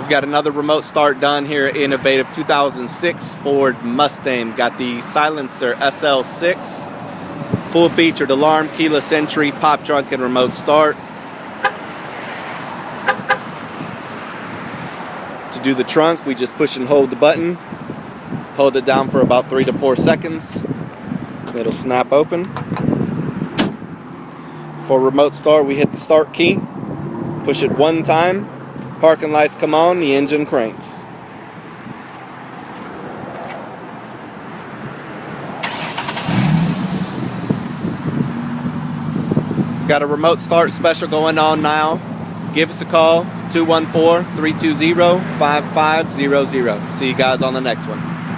We've got another remote start done here at Innovative. 2006 Ford Mustang. Got the silencer SL6. Full featured alarm, keyless entry, pop trunk, and remote start. To do the trunk, we just push and hold the button. Hold it down for about 3 to 4 seconds. It'll snap open. For remote start, we hit the start key. Push it one time. Parking lights come on, the engine cranks. Got a remote start special going on now. Give us a call, 214-320-5500. See you guys on the next one.